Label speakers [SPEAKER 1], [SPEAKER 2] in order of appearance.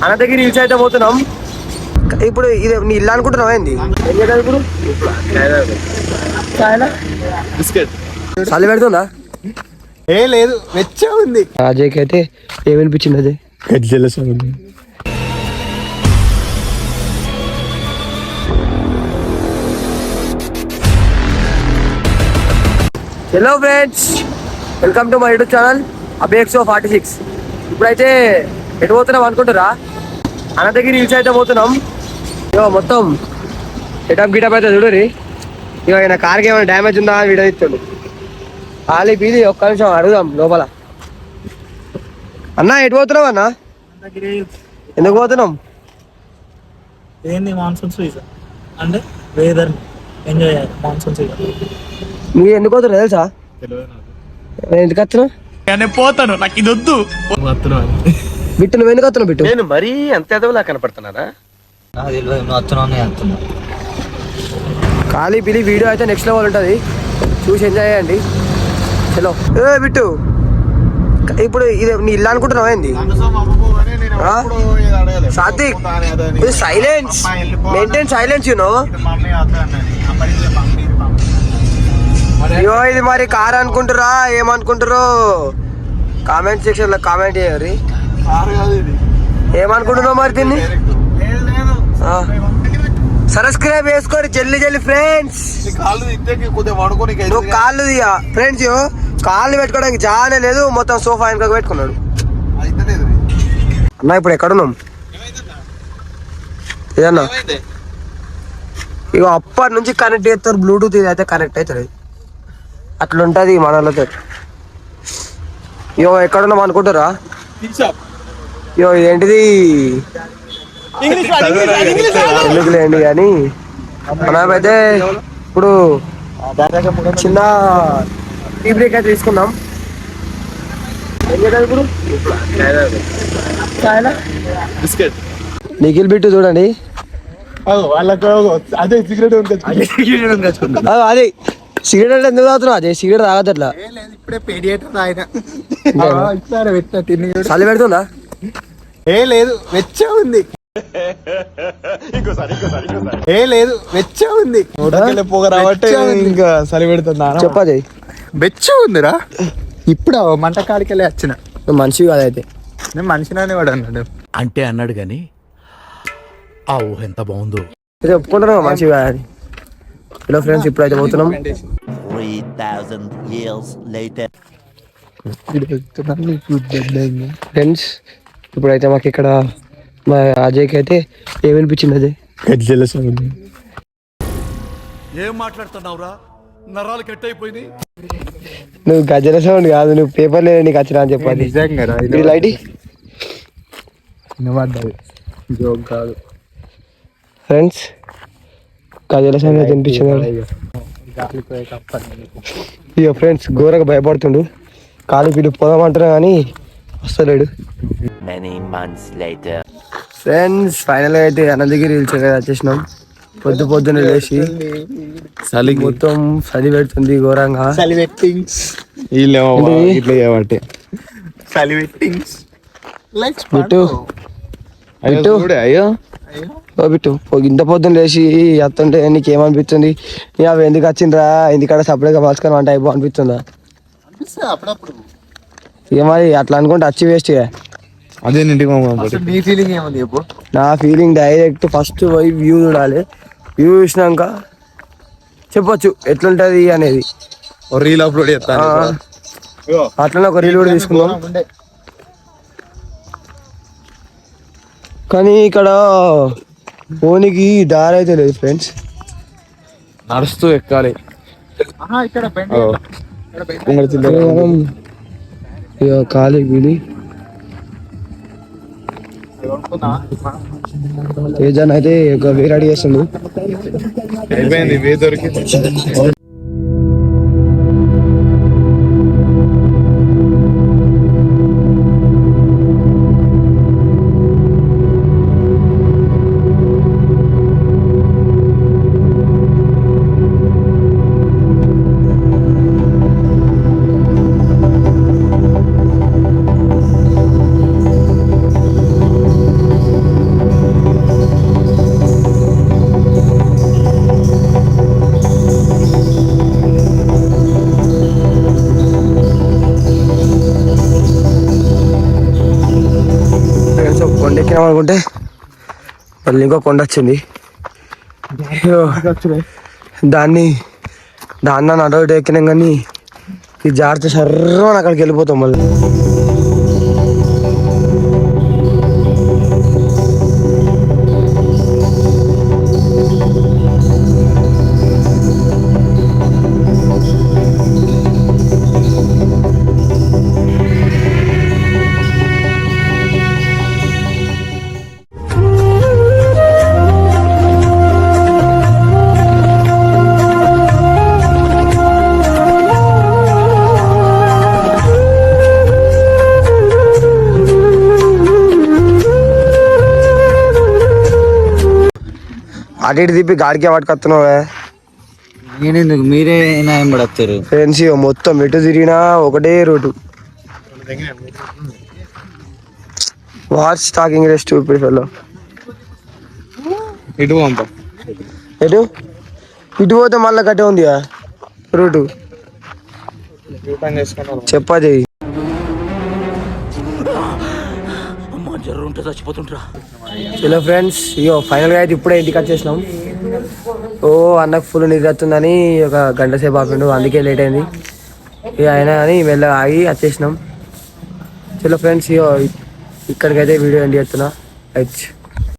[SPEAKER 1] Anantagiri hills అయితే పోతున్నాం. ఇప్పుడు ఇది నీ ఇల్లు అనుకుంటున్నావా ఏంది? ఇప్పుడు బిస్కెట్ చలి పెడుతుందా?
[SPEAKER 2] ఏ లేదు, వెచ్చగా ఉంది.
[SPEAKER 1] అజయ్కి అయితే ఏమనిపించింది? అజయ్
[SPEAKER 2] ఉంది.
[SPEAKER 1] Hello friends, welcome to my YouTube channel అబేక్సో 46. ఇప్పుడైతే ఎటు పోతున్నాం అనుకుంటారా? అనంతగిరి హిల్స్ అయితే పోతున్నాం. ఇక మొత్తం ఎటప్ గిటప్ అయితే చూడరి. ఇక ఆయన కార్కి ఏమైనా డ్యామేజ్ ఉందా అని వీడియో ఇస్తాడు. ఖాళీ పీది ఒక్క నిమిషం అడుగుదాం లోపల. అన్నా ఎటు పోతున్నాం అన్నా? ఎందుకు పోతున్నాం?
[SPEAKER 2] ఏంది మాన్సూన్ సీజన్ అంటే వెదర్ ఎంజాయ్ చేయాలి. మాన్సూన్ సీజన్
[SPEAKER 1] మీరు ఎందుకు పోతున్నారు తెలుసా? ఎందుకు వస్తున్నావు?
[SPEAKER 2] నేను పోతాను, నాకు ఇది వద్దు.
[SPEAKER 1] బిట్టు నువ్వు ఎందుకు వస్తున్నావు? బిట్టు
[SPEAKER 3] నేను మరీ అంత ఎదవలా కనపడుతున్నారా?
[SPEAKER 1] ఖాళీ పిలి వీడియో అయితే నెక్స్ట్ లెవెల్ ఉంటుంది, చూసి ఎంజాయ్ చేయండి. చలో ఏ బిట్టు, ఇప్పుడు ఇది నీ ఇల్లు అనుకుంటున్నావా ఏంది? Satvik, silence, maintain silence. You know అయ్యో ఇది మరి కార్ అనుకుంటారా ఏమనుకుంటారో కామెంట్ సెక్షన్ లో కామెంట్ చేయరు. ఏమనుకుంటున్నావు మరి దీన్ని? సబ్స్క్రైబ్ చేసుకోరు జల్లి జల్లి ఫ్రెండ్స్. నువ్వు కాళ్ళు దిగా ఫ్రెండ్స్, కాళ్ళు పెట్టుకోవడానికి జానే లేదు, మొత్తం సోఫా వెనక పెట్టుకున్నాడు అన్న. ఇప్పుడు ఎక్కడున్నాం ఏదన్నా? ఇక అప్పటి నుంచి కనెక్ట్ చేస్తారు బ్లూటూత్, ఇది అయితే కనెక్ట్ అవుతుంది. అట్లుంటది మన వాళ్ళతో. ఇయో ఎక్కడున్నాం అనుకుంటారా? ఇయో ఏంటిది ఎందుకులేండి కానీ మనమైతే ఇప్పుడు చిన్న టీ బ్రేక్ అయితే తీసుకున్నాం. ఏం చేద్దాం ఇప్పుడు?
[SPEAKER 3] బిస్కెట్
[SPEAKER 1] నిఖిల్ బిట్టు చూడండి,
[SPEAKER 2] అదే సిగరెట్
[SPEAKER 1] అదే సిగరెట్ అంటే ఎందుకు తాగుతున్నావు? అదే సిగరెట్ తాగద్దు అట్లా.
[SPEAKER 2] ఇప్పుడే పేడియేటర్ ఆయన
[SPEAKER 1] చలి పెడుతుందా?
[SPEAKER 2] ఏ లేదు, వెచ్చగా ఉంది. ఏ లేదు, వెచ్చగా ఉంది. పొగ రావట్టే ఇంకా చలి పెడుతుందా?
[SPEAKER 1] చెప్పది
[SPEAKER 2] వెచ్చగా ఉందిరా. ఇప్పుడు మంట కాడికి వెళ్ళి వచ్చిన.
[SPEAKER 1] మనిషి కాదైతే
[SPEAKER 2] నేను మనిషినని వాడు అన్నాడు.
[SPEAKER 3] అంటే అన్నాడు గాని ఆ ఊహ ఎంత బాగుందో.
[SPEAKER 1] ఒప్పుకుంటున్నావు మనిషి కాదని. హలో ఫ్రెండ్స్, ఇప్పుడు అయితే పోతున్నాం.
[SPEAKER 4] 3000 years later.
[SPEAKER 1] ఫ్రెండ్స్ ఇప్పుడైతే మాకు ఇక్కడ మా అజయ్కి అయితే ఏమనిపించింది? అజయ్
[SPEAKER 3] ఏం మాట్లాడుతున్నావురా? నరాలు కట్ అయిపోయింది.
[SPEAKER 1] నువ్వు గజల సౌండ్ కాదు, నువ్వు పేపర్ లేదు నీకు వచ్చినా అని చెప్పాలి. లైట్
[SPEAKER 2] జోక్ కాదు
[SPEAKER 1] ఫ్రెండ్స్, గజల సౌండ్ అయితే వినిపించింది. ఇక ఫ్రెండ్స్ ఘోరంగా భయపడుతుండు. కాలు పీడు పోదామంటున్నా కానీ వస్తలేడు. ఫ్రెండ్స్ ఫైనల్గా అయితే అనంతగిరి హిల్స్ వచ్చేసినాం. పొద్దున్నే లేచి
[SPEAKER 2] చలికి
[SPEAKER 1] మొత్తం చలి పెడుతుంది ఘోరంగా. బిట్టు ఇంత పొద్దున్న లేచి వస్తుంటే నీకేమనిపిస్తుంది? అవి ఎందుకు వచ్చిండ్రా, ఎందుకంటే సపరేట్గా పలుచుకొని వంట అయిపో అనిపిస్తుందా? ఇక మరి అట్లా అనుకుంటే వచ్చి వేస్ట్.
[SPEAKER 2] అదే నీ ఫీలింగ్ ఏముంది చెప్పు?
[SPEAKER 1] నా ఫీలింగ్ డైరెక్ట్ ఫస్ట్ పోయి వ్యూ చూడాలి. వ్యూ చూసినాక చెప్పొచ్చు ఎట్లుంటది అనేది.
[SPEAKER 2] రీల్ అప్లోడ్ చేస్తాను.
[SPEAKER 1] అట్లనే ఒక రీల్ కూడా తీసుకున్నాం. కానీ ఇక్కడ పోనీకి దారి అయితే లేదు ఫ్రెండ్స్,
[SPEAKER 2] నడుస్తూ ఎక్కాలి.
[SPEAKER 1] ఖాళీ వీడి తేజాన్ అయితే ఒక వే రెడీ చేస్తుండు.
[SPEAKER 2] అయిపోయింది, వే దొరికి.
[SPEAKER 1] ఫ్రెండ్స్ ఒక కొండ ఎక్కినాం అనుకుంటే మళ్ళీ ఇంకో కొండ వచ్చింది. దాన్ని అటు ఇటు ఎక్కినాం కానీ ఇది జాగ్రత్త సర్రం అక్కడికి వెళ్ళిపోతాం మళ్ళీ. అటు ఇటు తిప్పి గాడికే పట్టుకొస్తున్నావే.
[SPEAKER 5] నేనెందుకు మీరే ఏం పడతారు
[SPEAKER 1] ఫ్రెండ్స్ మొత్తం ఎటు తిరిగినా ఒకటే రూటు. వాట్స్ టాకింగ్ రెస్ట్ ఇప్పుడు ఫెల్లో.
[SPEAKER 5] ఇటు పంప
[SPEAKER 1] ఎటు ఇటు పోతే మళ్ళీ కట్టే ఉంది రూటు. చెప్పా చెయ్యి. చలో ఫ్రెండ్స్ ఇగో ఫైనల్గా అయితే ఇప్పుడే ఇంటికి వచ్చేసినాం. అన్నకు ఫుల్ నిద్ర వస్తుందని ఒక గంట సేపు ఆపిండు, అందుకే లేట్ అయింది. ఇక అయినా కానీ మెల్లగా ఆగి వచ్చేసినాం. చలో ఫ్రెండ్స్ ఇక్కడికైతే వీడియో ఎండ్ చేస్తున్నా.